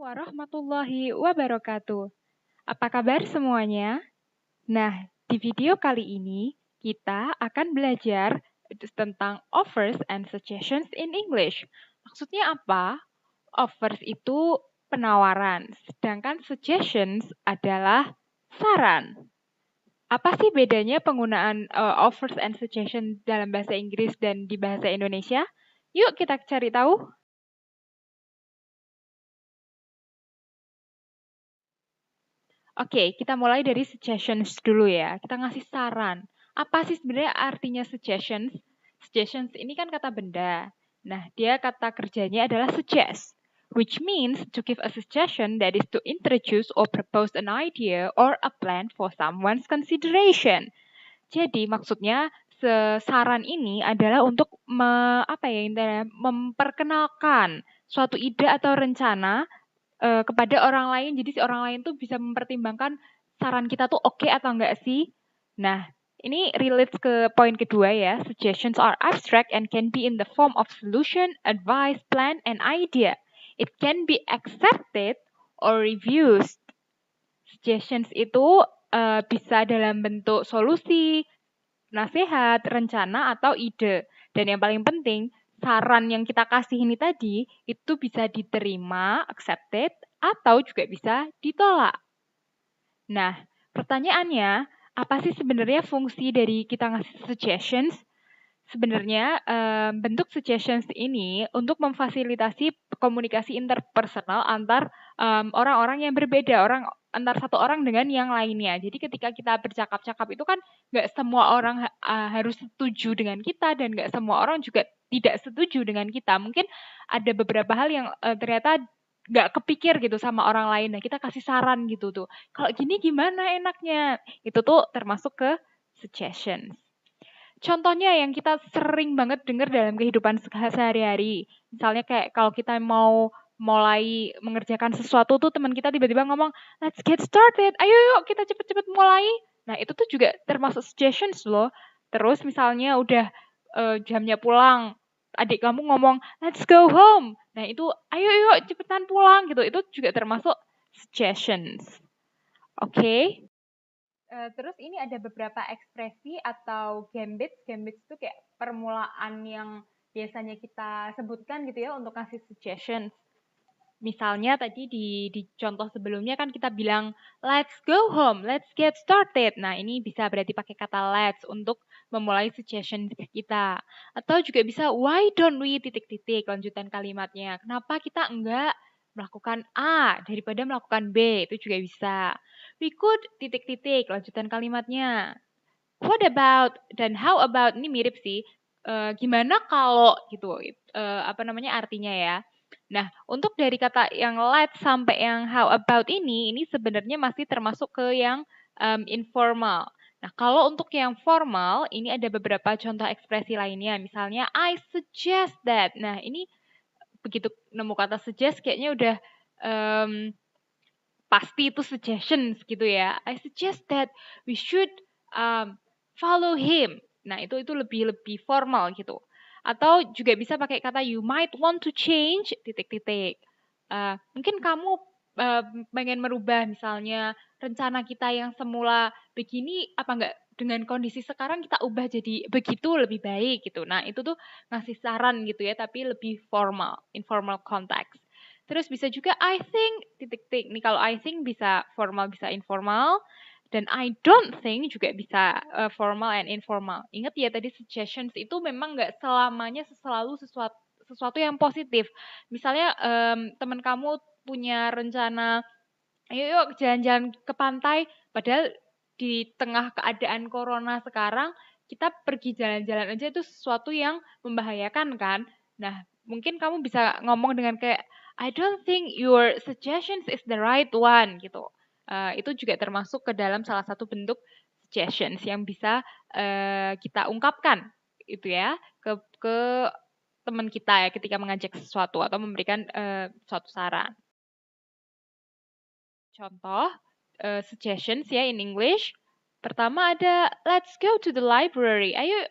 Warahmatullahi wabarakatuh. Apa kabar semuanya? Nah, di video kali ini kita akan belajar tentang offers and suggestions in English. Maksudnya apa? Offers itu penawaran, sedangkan suggestions adalah saran. Apa sih bedanya penggunaan offers and suggestions dalam bahasa Inggris dan di bahasa Indonesia? Yuk kita cari tahu. Oke, kita mulai dari suggestions dulu ya. Kita ngasih saran. Apa sih sebenarnya artinya suggestions? Suggestions ini kan kata benda. Nah, dia kata kerjanya adalah suggest, which means to give a suggestion that is to introduce or propose an idea or a plan for someone's consideration. Jadi maksudnya saran ini adalah untuk memperkenalkan suatu ide atau rencana kepada orang lain. Jadi si orang lain tuh bisa mempertimbangkan saran kita tuh oke atau enggak sih. Nah, ini relates ke poin kedua ya. Suggestions are abstract and can be in the form of solution, advice, plan, and idea. It can be accepted or refused. Suggestions itu bisa dalam bentuk solusi, nasihat, rencana, atau ide. Dan yang paling penting, saran yang kita kasih ini tadi itu bisa diterima, accepted, atau juga bisa ditolak. Nah, pertanyaannya, apa sih sebenarnya fungsi dari kita ngasih suggestions? Sebenarnya bentuk suggestions ini untuk memfasilitasi komunikasi interpersonal antar orang-orang yang berbeda, antar satu orang dengan yang lainnya. Jadi ketika kita bercakap-cakap itu kan nggak semua orang harus setuju dengan kita dan nggak semua orang juga tidak setuju dengan kita. Mungkin ada beberapa hal yang ternyata nggak kepikir gitu sama orang lain. Nah, kita kasih saran gitu tuh. Kalau gini gimana enaknya? Itu tuh termasuk ke suggestions. Contohnya yang kita sering banget dengar dalam kehidupan sehari-hari. Misalnya kayak kalau kita mau mulai mengerjakan sesuatu tuh teman kita tiba-tiba ngomong, let's get started, ayo yuk kita cepet-cepet mulai. Nah itu tuh juga termasuk suggestions loh. Terus misalnya udah jamnya pulang, adik kamu ngomong, let's go home. Nah itu, ayo yuk cepetan pulang gitu. Itu juga termasuk suggestions. Oke? Terus ini ada beberapa ekspresi atau gambits. Gambits itu kayak permulaan yang biasanya kita sebutkan gitu ya untuk kasih suggestions. Misalnya tadi di contoh sebelumnya kan kita bilang let's go home, let's get started. Nah ini bisa berarti pakai kata let's untuk memulai suggestion kita. Atau juga bisa why don't we titik-titik lanjutan kalimatnya. Kenapa kita enggak melakukan A daripada melakukan B, itu juga bisa. We could titik-titik lanjutan kalimatnya. What about dan how about, ini mirip sih. Gimana kalau gitu, artinya ya. Nah, untuk dari kata yang let's sampai yang how about ini sebenarnya masih termasuk ke yang informal. Nah, kalau untuk yang formal, ini ada beberapa contoh ekspresi lainnya. Misalnya, I suggest that. Nah, ini begitu nemu kata suggest kayaknya udah pasti itu suggestions gitu ya. I suggest that we should follow him. Nah, itu lebih formal gitu. Atau juga bisa pakai kata you might want to change titik-titik. Mungkin kamu pengen merubah misalnya rencana kita yang semula begini apa enggak dengan kondisi sekarang kita ubah jadi begitu lebih baik gitu. Nah, itu tuh ngasih saran gitu ya, tapi lebih formal, informal context. Terus bisa juga I think titik-titik. Nih kalau I think bisa formal bisa informal dan I don't think juga bisa formal and informal. Ingat ya tadi suggestions itu memang nggak selamanya selalu sesuatu yang positif. Misalnya teman kamu punya rencana ayo yuk jalan-jalan ke pantai padahal di tengah keadaan corona sekarang kita pergi jalan-jalan aja itu sesuatu yang membahayakan kan. Nah, mungkin kamu bisa ngomong dengan kayak I don't think your suggestions is the right one gitu. Itu juga termasuk ke dalam salah satu bentuk suggestions yang bisa kita ungkapkan itu ya ke teman kita ya ketika mengajak sesuatu atau memberikan suatu saran. Contoh suggestions ya in English. Pertama ada let's go to the library. Ayo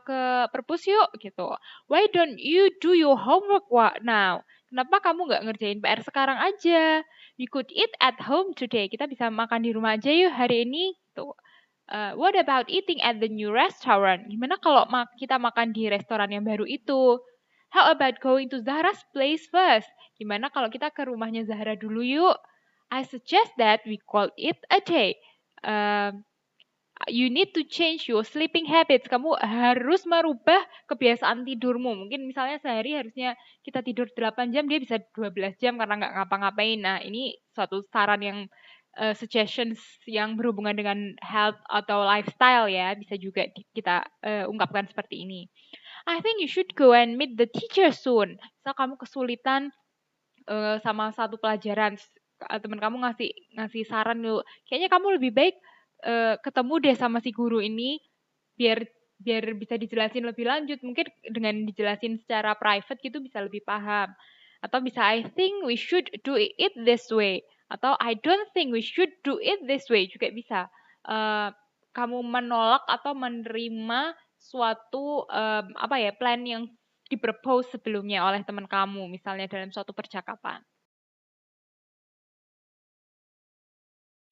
ke perpus yuk gitu. Why don't you do your homework now? Kenapa kamu nggak ngerjain PR sekarang aja? We could eat at home today. Kita bisa makan di rumah aja yuk hari ini. Tuh. What about eating at the new restaurant? Gimana kalau kita makan di restoran yang baru itu? How about going to Zahra's place first? Gimana kalau kita ke rumahnya Zahra dulu yuk? I suggest that we call it a day. You need to change your sleeping habits. Kamu harus merubah kebiasaan tidurmu. Mungkin misalnya sehari harusnya kita tidur 8 jam, dia bisa 12 jam karena nggak ngapa-ngapain. Nah, ini suatu saran yang suggestions yang berhubungan dengan health atau lifestyle ya. Bisa juga kita ungkapkan seperti ini. I think you should go and meet the teacher soon. Misal kamu kesulitan sama satu pelajaran, teman kamu ngasih saran dulu. Kayaknya kamu lebih baik ketemu deh sama si guru ini biar bisa dijelasin lebih lanjut. Mungkin dengan dijelasin secara private gitu bisa lebih paham. Atau bisa I think we should do it this way. Atau I don't think we should do it this way juga bisa. Kamu menolak atau menerima suatu plan yang dipropose sebelumnya oleh teman kamu, misalnya dalam suatu percakapan.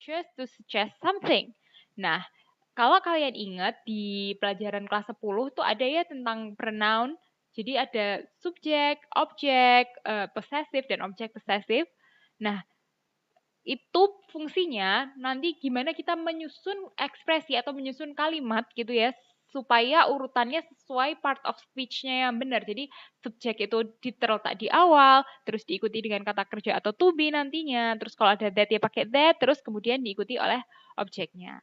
Just to suggest something. Nah, kalau kalian ingat di pelajaran kelas 10 tuh ada ya tentang pronoun. Jadi ada subjek, objek, possessive dan objek possessive. Nah, itu fungsinya nanti gimana kita menyusun ekspresi atau menyusun kalimat gitu ya supaya urutannya sesuai part of speech-nya yang benar. Jadi subjek itu terletak di awal, terus diikuti dengan kata kerja atau to be nantinya. Terus kalau ada that ya pakai that, terus kemudian diikuti oleh objeknya.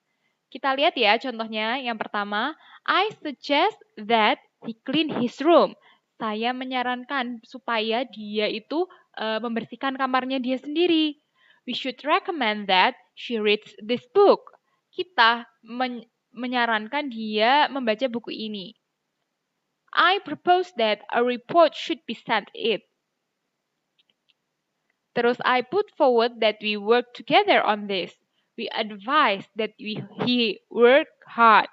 Kita lihat ya contohnya. Yang pertama, I suggest that he clean his room. Saya menyarankan supaya dia itu membersihkan kamarnya dia sendiri. We should recommend that she reads this book. Kita menyarankan dia membaca buku ini. I propose that a report should be sent it. Terus I put forward that we work together on this. We advise that he work hard.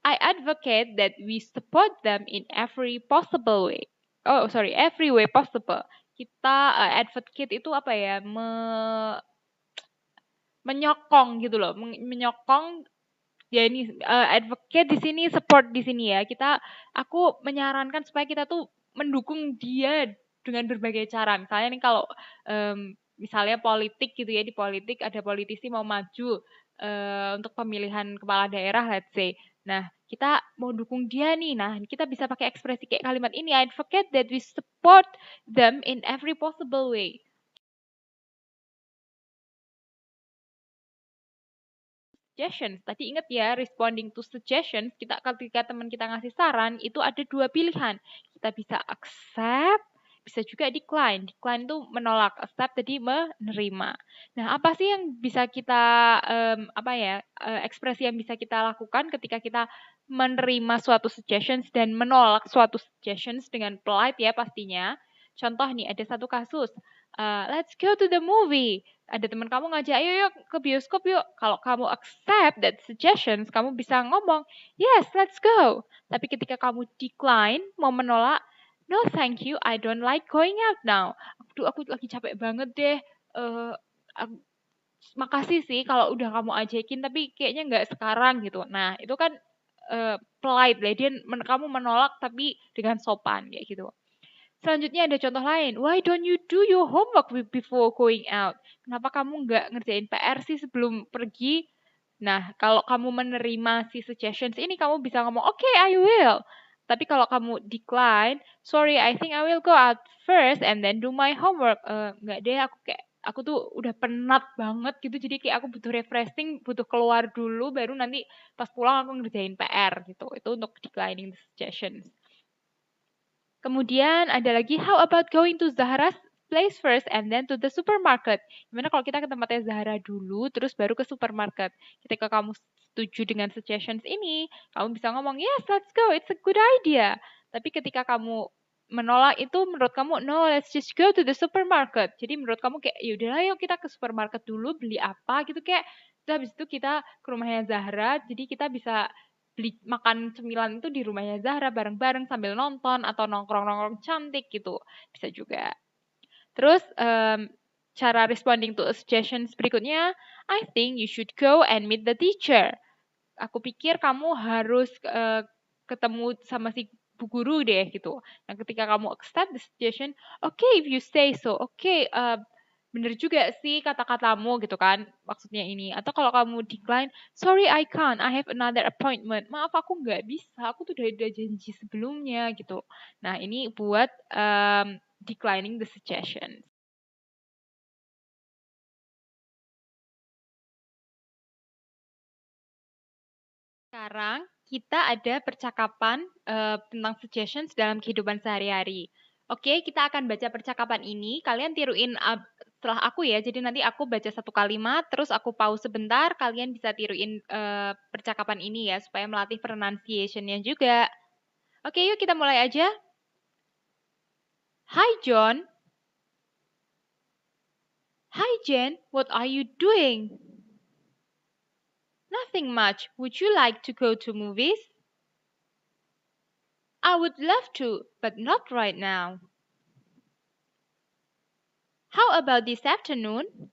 I advocate that we support them in every possible way. Every way possible. Kita advocate itu apa ya? Menyokong gitu loh, menyokong. Ya ini advocate di sini, support di sini ya. Aku menyarankan supaya kita tuh mendukung dia dengan berbagai cara. Misalnya nih kalau misalnya politik gitu ya, di politik ada politisi mau maju untuk pemilihan kepala daerah, let's say. Nah, kita mau dukung dia nih. Nah, kita bisa pakai ekspresi kayak kalimat ini. I advocate that we support them in every possible way. Suggestions. Tadi ingat ya, responding to suggestions, ketika teman kita ngasih saran, itu ada dua pilihan. Kita bisa accept, bisa juga decline. Decline itu menolak, accept tadi menerima. Nah, apa sih yang bisa kita, ekspresi yang bisa kita lakukan ketika kita menerima suatu suggestions dan menolak suatu suggestions dengan polite ya pastinya. Contoh nih, ada satu kasus, let's go to the movie. Ada teman kamu ngajak, ayo yuk ke bioskop yuk. Kalau kamu accept that suggestions, kamu bisa ngomong, yes, let's go. Tapi ketika kamu decline, mau menolak, no thank you, I don't like going out now. Aku lagi capek banget deh. Makasih sih kalau udah kamu ajakin, tapi kayaknya nggak sekarang gitu. Nah, itu kan polite lah. Kamu menolak tapi dengan sopan kayak gitu. Selanjutnya ada contoh lain. Why don't you do your homework before going out? Kenapa kamu nggak ngerjain PR sih sebelum pergi? Nah, kalau kamu menerima si suggestions ini, kamu bisa ngomong, okay, I will. Tapi kalau kamu decline, sorry, I think I will go out first and then do my homework. Nggak deh, aku tuh udah penat banget gitu, jadi kayak aku butuh refreshing, butuh keluar dulu, baru nanti pas pulang aku ngerjain PR gitu. Itu untuk declining the suggestions. Kemudian ada lagi, how about going to Zahra's place first and then to the supermarket? Gimana kalau kita ke tempatnya Zahra dulu, terus baru ke supermarket? Ketika kamu setuju dengan suggestions ini, kamu bisa ngomong, yes, let's go, it's a good idea. Tapi ketika kamu menolak itu, menurut kamu, no, let's just go to the supermarket. Jadi menurut kamu kayak, yaudahlah yuk kita ke supermarket dulu, beli apa gitu kayak. Terus habis itu kita ke rumahnya Zahra, jadi kita bisa beli makan cemilan itu di rumahnya Zahra bareng-bareng sambil nonton atau nongkrong-nongkrong cantik gitu. Bisa juga. Terus cara responding to a suggestions berikutnya, I think you should go and meet the teacher. Aku pikir kamu harus ketemu sama si bu guru deh gitu. Nah, ketika kamu accept the suggestion, okay if you say so, okay, bener juga sih kata-katamu gitu kan, maksudnya ini. Atau kalau kamu decline, sorry I can't, I have another appointment. Maaf aku nggak bisa, aku tuh udah ada janji sebelumnya gitu. Nah, ini buat declining the suggestion. Sekarang kita ada percakapan tentang suggestions dalam kehidupan sehari-hari. Oke, kita akan baca percakapan ini. Kalian tiruin setelah aku ya. Jadi nanti aku baca satu kalimat, terus aku pause sebentar. Kalian bisa tiruin percakapan ini ya, supaya melatih pronunciation-nya juga. Oke, yuk kita mulai aja. Hi John. Hi Jen, what are you doing? Nothing much. Would you like to go to movies? I would love to, but not right now. How about this afternoon?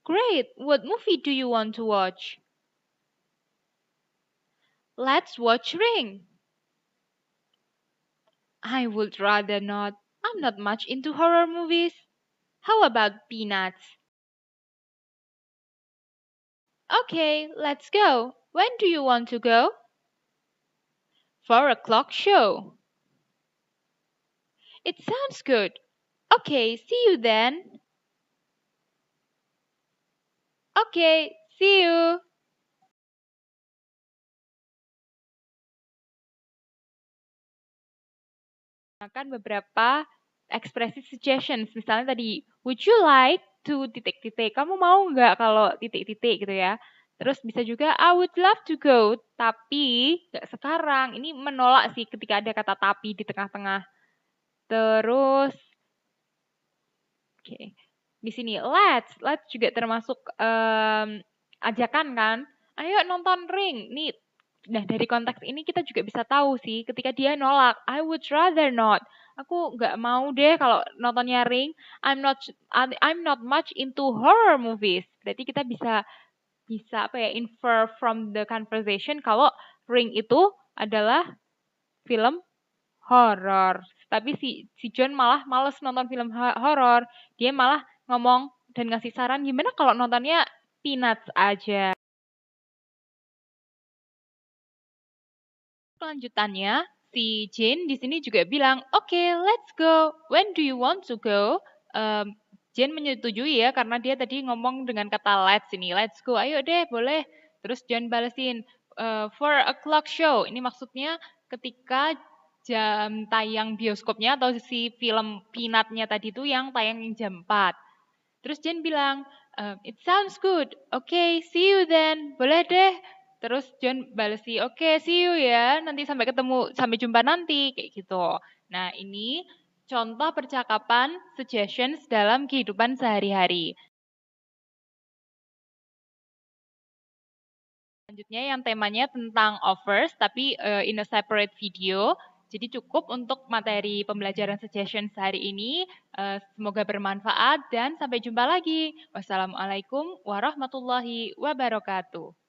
Great! What movie do you want to watch? Let's watch Ring. I would rather not. I'm not much into horror movies. How about Peanuts? Okay, let's go. When do you want to go? 4 o'clock show. It sounds good. Okay, see you then. Okay, see you. Akan beberapa ekspresi suggestions. Misalnya tadi, would you like to titik-titik. Kamu mau nggak kalau titik-titik gitu ya. Terus bisa juga, I would love to go, tapi nggak sekarang. Ini menolak sih ketika ada kata tapi di tengah-tengah. Terus, oke. Di sini, let's juga termasuk ajakan kan. Ayo nonton Ring. Nih, nah dari konteks ini kita juga bisa tahu sih ketika dia nolak, I would rather not. Aku nggak mau deh kalau nontonnya Ring. I'm not much into horror movies. Berarti kita bisa apa ya, infer from the conversation kalau Ring itu adalah film horor. Tapi si John malah males nonton film horor. Dia malah ngomong dan ngasih saran gimana kalau nontonnya Peanuts aja. Kelanjutannya, si Jane di sini juga bilang, "Okay, let's go. When do you want to go?" Jane menyetujui ya, karena dia tadi ngomong dengan kata let's ini. Let's go, ayo deh, boleh. Terus Jane balesin, 4 o'clock show. Ini maksudnya ketika jam tayang bioskopnya atau si film Peanut-nya tadi itu yang tayang jam 4. Terus Jane bilang, it sounds good. Okay, see you then. Boleh deh. Terus John balesi, oke, see you ya. Nanti sampai ketemu, sampai jumpa nanti. Kayak gitu. Nah, ini contoh percakapan suggestions dalam kehidupan sehari-hari. Selanjutnya yang temanya tentang offers, tapi in a separate video. Jadi cukup untuk materi pembelajaran suggestions hari ini. Semoga bermanfaat dan sampai jumpa lagi. Wassalamualaikum warahmatullahi wabarakatuh.